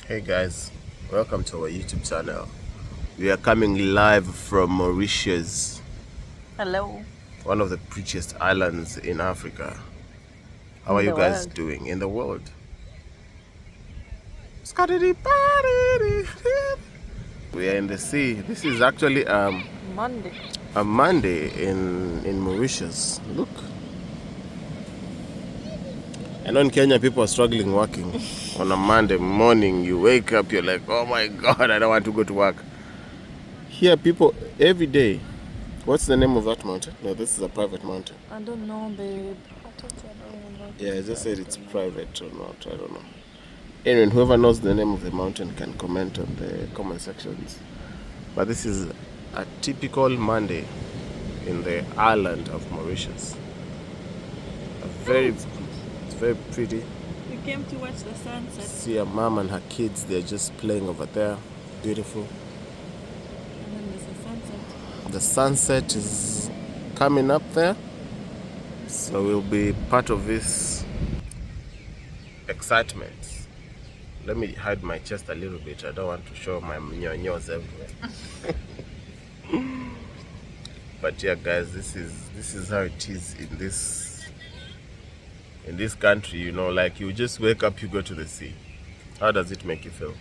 Hey guys, welcome to our YouTube channel. We are coming live from Mauritius, Hello. one of the prettiest islands in Africa. How are In you the guys world. doing in the world? We are in the sea. This is actually Monday. a Monday in Mauritius. Look. I know in Kenya people are struggling working. On a Monday morning, you wake up, you're like, oh my God, I don't want to go to work. Here, people every day. What's the name of that mountain? No, this is a private mountain. I don't know, babe. I told you I don't remember. Yeah, I just said it's private or not. I don't know. Anyway, whoever knows the name of the mountain can comment on the comment sections. But this is a typical Monday in the island of Mauritius. It's very pretty. We came to watch the sunset. See a mom and her kids, they're just playing over there. Beautiful. And then there's a sunset. The sunset is coming up there. So we'll be part of this excitement. Let me hide my chest a little bit. I don't want to show my nyonyos everywhere. But yeah, guys, this is how it is in this country. You know, like you just wake up, you go to the sea. How does it make you feel?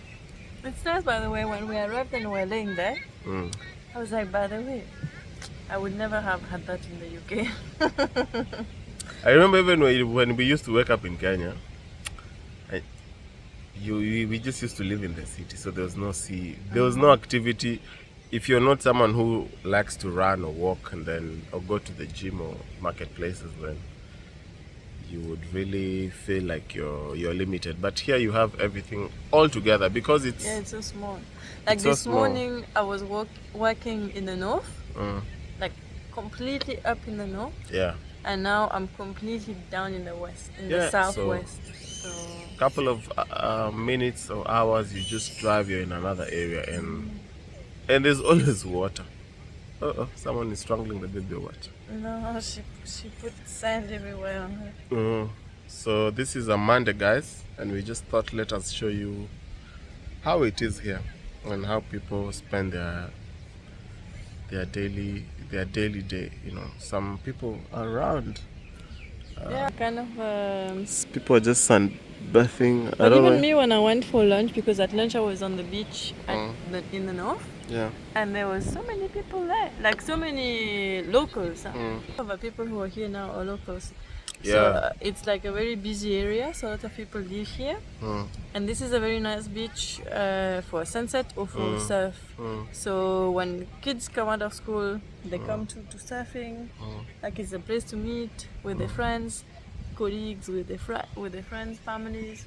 It's nice, by the way, when we arrived and we were laying there, I was like, by the way, I would never have had that in the UK. I remember even when we used to wake up in Kenya, we just used to live in the city, so there was no sea, there was no activity. If you're not someone who likes to run or walk or go to the gym or marketplaces, then you would really feel like you're limited. But here you have everything all together because it's so small. Like so this small. morning, I was working in the north, like completely up in the north. Yeah. And now I'm completely down in the west, in the Yeah, southwest. So couple of minutes or hours, you just drive, you're in another area, and there's always water. Someone is strangling the baby or what? no, she put sand everywhere on her. So this is a Monday, guys, and we just thought let us show you how it is here and how people spend their daily day. You know, some people are around. Yeah, kind of. People are just sunbathing. But even me, when I went for lunch, because at lunch I was on the beach in the north. Yeah. And there was so many people there, like so many locals. The people who are here now are locals. Yeah. So it's like a very busy area, so a lot of people live here. And this is a very nice beach for sunset or for surf. So when kids come out of school, they come to surfing. Like it's a place to meet with their friends, colleagues, with their friends, families.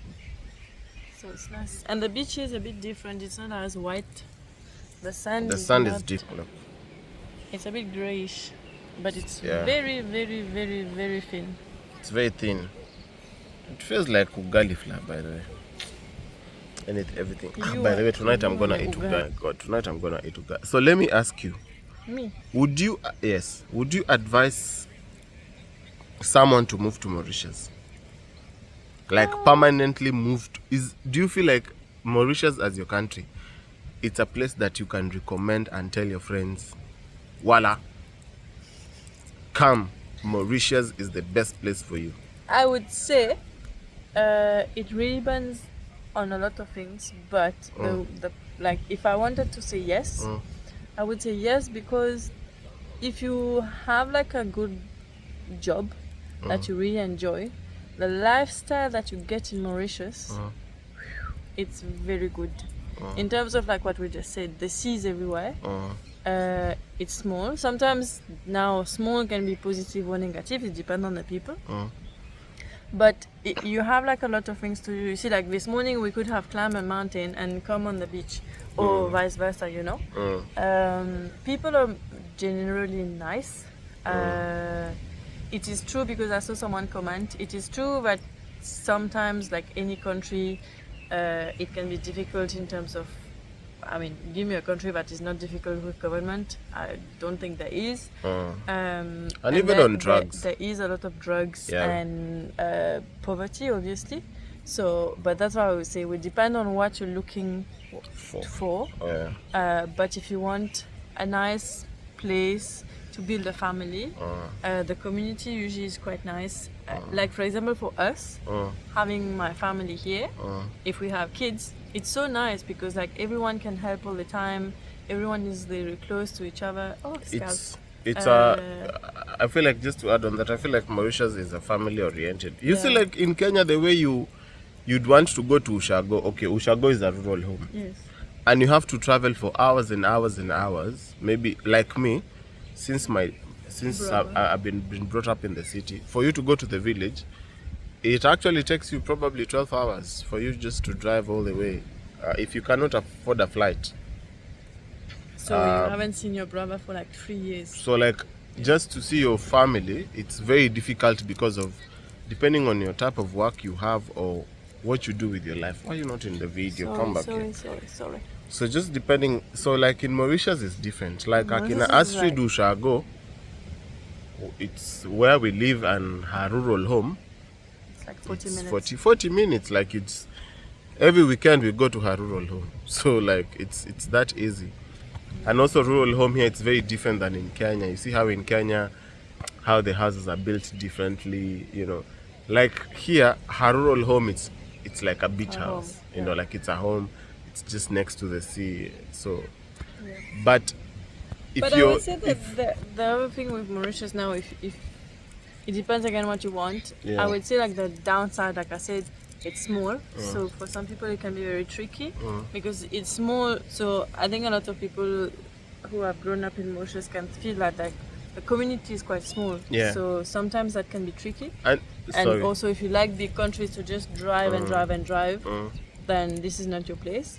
So it's nice. And the beach is a bit different. It's not as white. The sand is deep. It's a bit grayish, but it's very, very, very, very thin. It's very thin. It feels like ugali flour, by the way. And everything. By the way, tonight I'm gonna eat ugali. God, tonight I'm gonna eat ugali. So let me ask you. Me? Would you advise someone to move to Mauritius? Like permanently moved? Do you feel like Mauritius as your country, it's a place that you can recommend and tell your friends, voila, come, Mauritius is the best place for you? I would say it really depends on a lot of things, but like if I wanted to say yes, I would say yes, because if you have like a good job that you really enjoy, the lifestyle that you get in Mauritius, it's very good. In terms of like what we just said, the seas everywhere. It's small. Sometimes now small can be positive or negative. It depends on the people. But you have like a lot of things to do. You see, like this morning we could have climbed a mountain and come on the beach, or vice versa. You know, people are generally nice. It is true, because I saw someone comment. It is true that sometimes, like any country, it can be difficult in terms of, I mean, give me a country that is not difficult with government. I don't think there is. And even on drugs. There is a lot of drugs and poverty, obviously. So, but that's why I would say we depend on what you're looking for. But if you want a nice place to build a family, the community usually is quite nice. Like for example, for us, having my family here, if we have kids, it's so nice because like everyone can help all the time. Everyone is very close to each other. Oh, I feel like, just to add on that, I feel like Mauritius is a family oriented. You see, like in Kenya, the way you'd want to go to Ushago. Okay, Ushago is a rural home. Yes. And you have to travel for hours and hours and hours. Maybe like me, since I've been brought up in the city, for you to go to the village, it actually takes you probably 12 hours for you just to drive all the way, if you cannot afford a flight. So you haven't seen your brother for like 3 years. So like, just to see your family, it's very difficult because of, depending on your type of work you have or what you do with your life. Why are you not in the video? Come back here. Sorry. So just depending, so like in Mauritius it's different. Like Akina Astrid Ushago, it's where we live, and her rural home, it's like 40 minutes. 40 minutes. Like, it's every weekend we go to her rural home. So like, it's that easy. And also rural home here, it's very different than in Kenya. You see how in Kenya, how the houses are built differently, you know. Like here, her rural home, it's like a beach house, you know, like it's a home. It's just next to the sea. So, but I would say that the other thing with Mauritius now, if it depends again what you want. I would say like the downside, like I said, it's small. So for some people it can be very tricky because it's small. So I think a lot of people who have grown up in Mauritius can feel like the community is quite small. So sometimes that can be tricky. And also if you like big countries to just drive and drive, then this is not your place.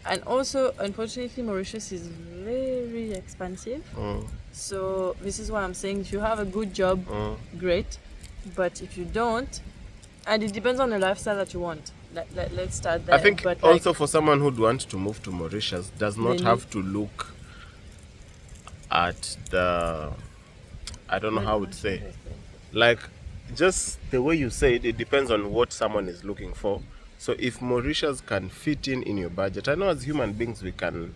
And also, unfortunately, Mauritius is very expensive. So this is why I'm saying, if you have a good job, great. But if you don't, and it depends on the lifestyle that you want. Let's start there. I think also for someone who'd want to move to Mauritius, does not have to look at the, I don't know how I would say, like, just the way you say it, it depends on what someone is looking for. So if Mauritius can fit in your budget, I know as human beings we can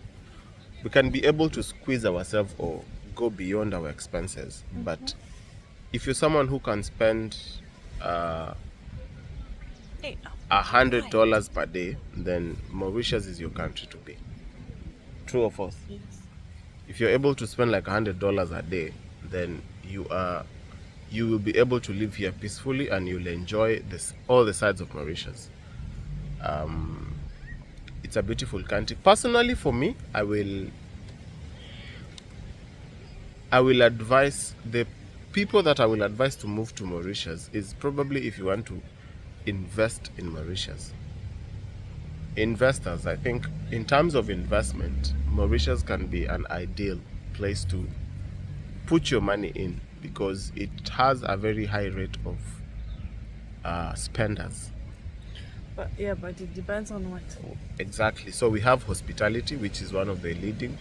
be able to squeeze ourselves or go beyond our expenses. But if you're someone who can spend $100 per day, then Mauritius is your country to be. True or false? Yes. If you're able to spend like $100 a day, then you will be able to live here peacefully, and you'll enjoy all the sides of Mauritius. It's a beautiful country. Personally, for me, I will advise the people that I will advise to move to Mauritius is probably if you want to invest in Mauritius. Investors, I think, in terms of investment, Mauritius can be an ideal place to put your money in because it has a very high rate of spenders. But it depends on what. Exactly. So we have hospitality, which is one of the leading.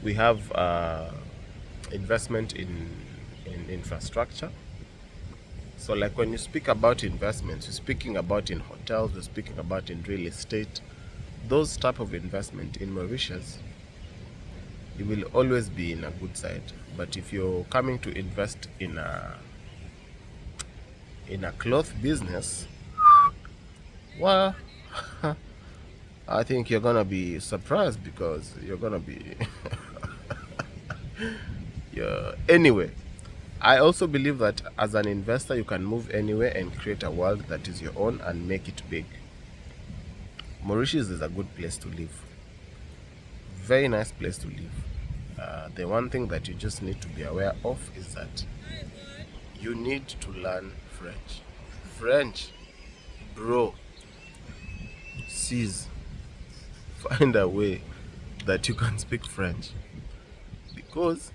We have investment in infrastructure. So like when you speak about investments, you're speaking about in hotels, you're speaking about in real estate. Those type of investment in Mauritius, you will always be in a good side. But if you're coming to invest in a cloth business, well, I think you're gonna be surprised because you're gonna be anyway. I also believe that as an investor you can move anywhere and create a world that is your own and make it big. Mauritius is a good place to live. Very nice place to live. The one thing that you just need to be aware of is that you need to learn French. French, bro. Find a way that you can speak French, because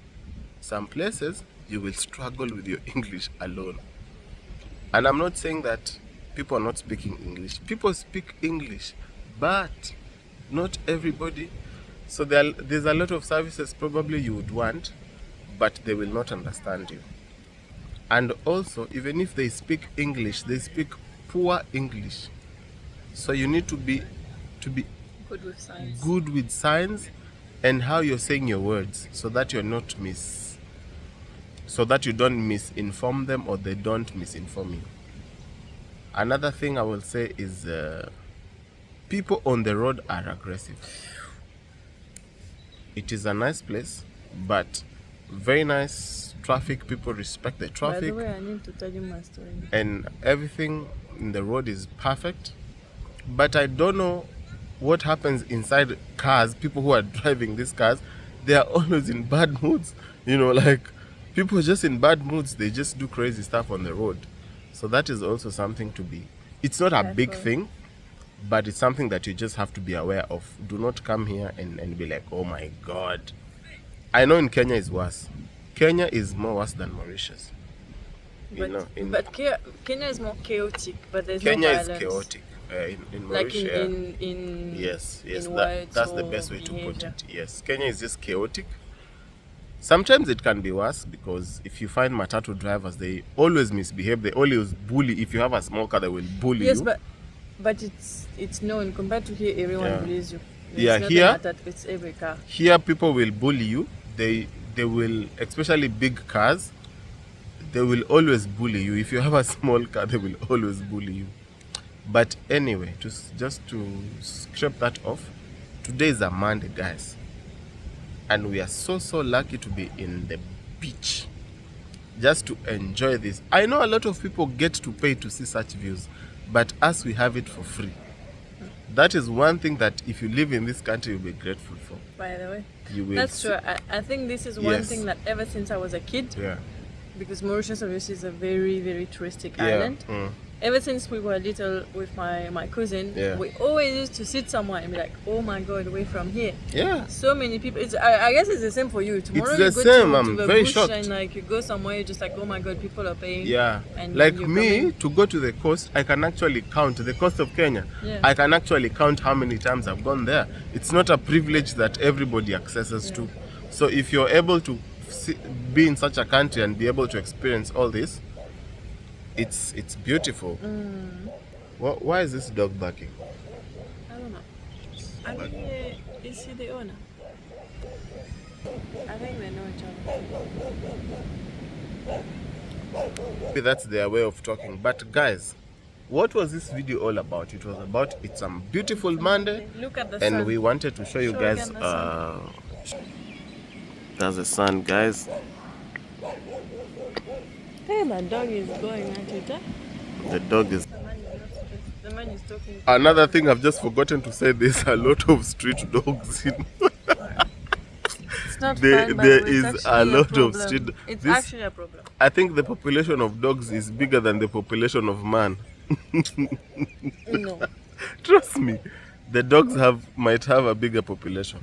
some places you will struggle with your English alone. And I'm not saying that people are not speaking English. People speak English, but not everybody. So there's a lot of services probably you would want, but they will not understand you. And also, even if they speak English, they speak poor English. So you need to be Good with signs. good with signs and how you're saying your words, so that you're not so that you don't misinform them or they don't misinform you. Another thing I will say is people on the road are aggressive. It is a nice place, but very nice traffic. People respect the By traffic. the way, I need to tell you my story. And everything in the road is perfect. But I don't know what happens inside cars. People who are driving these cars, they are always in bad moods. You know, like people just in bad moods, they just do crazy stuff on the road. So that is also something to be. It's not a big Careful. thing, but it's something that you just have to be aware of. Do not come here and be like, oh my God. I know in Kenya is worse. Kenya is more worse than Mauritius. But, You know, Kenya is more chaotic, but there's Kenya no is violence. chaotic. In Like Mauritius, in yes, in that's the words best or way to put behavior. it. Yes, Kenya is just chaotic. Sometimes it can be worse because if you find matatu drivers, they always misbehave. They always bully. If you have a small car, they will bully Yes, you. but it's known compared to here. Everyone Yeah. bullies you. Yeah, It's not here- that it's every car. Here, people will bully you. They will, especially big cars. They will always bully you. If you have a small car, they will always bully you. But anyway, just to scrape that off, today is a Monday, guys, and we are so lucky to be in the beach just to enjoy this. I know a lot of people get to pay to see such views, but us, we have it for free. That is one thing that if you live in this country, you'll be grateful for. By the way, You will. that's true. I think this is one Yes. thing that ever since I was a kid, Yeah. because Mauritius obviously is a very touristic Yeah. island. Mm. Ever since we were little with my cousin, Yeah. we always used to sit somewhere and be like, oh my God, we're from here. Yeah. So many people. I guess it's the same for you. Tomorrow It's you the go same. to I'm the very bush shocked. and like you go somewhere, you're just like, oh my God, people are paying. Yeah, And like you're me, coming. to go to the coast, I can actually count the coast of Kenya. Yeah. I can actually count how many times I've gone there. It's not a privilege that everybody accesses to. So if you're able to be in such a country and be able to experience all this, it's beautiful. Why is this dog barking? I don't know. I think is he the owner? I think they know each other. Maybe that's their way of talking. But guys, what was this video all about? It was about it's a beautiful Monday, Look at the and sun. we wanted to show you Show guys. again the That's the sun, guys. Hey, my dog is going at it. Huh? The dog is. The man is talking. Another thing I've just forgotten to say, there's a lot of street dogs in. It's not There- fun, but there it's is actually a lot of problem. street- It's this- actually a problem. I think the population of dogs is bigger than the population of man. No. Trust me, the dogs might have a bigger population.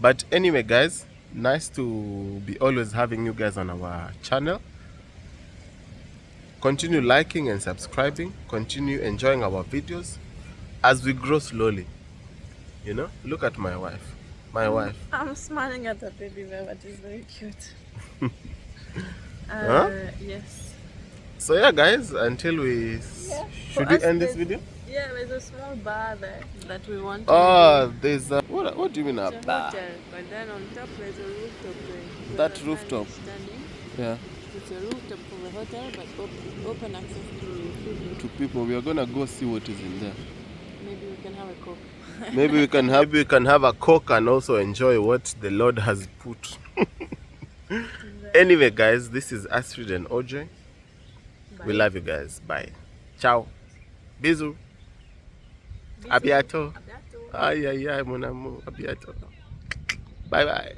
But anyway, guys, nice to be always having you guys on our channel. Continue liking and subscribing. Continue enjoying our videos as we grow slowly. You know, look at my wife. My wife. I'm smiling at the baby bear, but it's very cute. Huh? Yes. So yeah, guys, until we Yeah, should for we us, end this there's- video? Yeah, there's a small bar there that we want to Oh, there's a what do you mean a It's a bar? hotel, but then on top there's a rooftop there. So That the man rooftop. is standing. Yeah. It's a rooftop for the hotel, but open access to food. To people, we are gonna go see what is in there. Maybe we can have a coke. Maybe we can have a coke and also enjoy what the Lord has put. Anyway, guys, this is Astrid and OJ. We love you guys. Bye. Ciao. Bisous. A bientôt. Abiato. Ay, ay, ay, mon amour. A bientôt. Bye bye.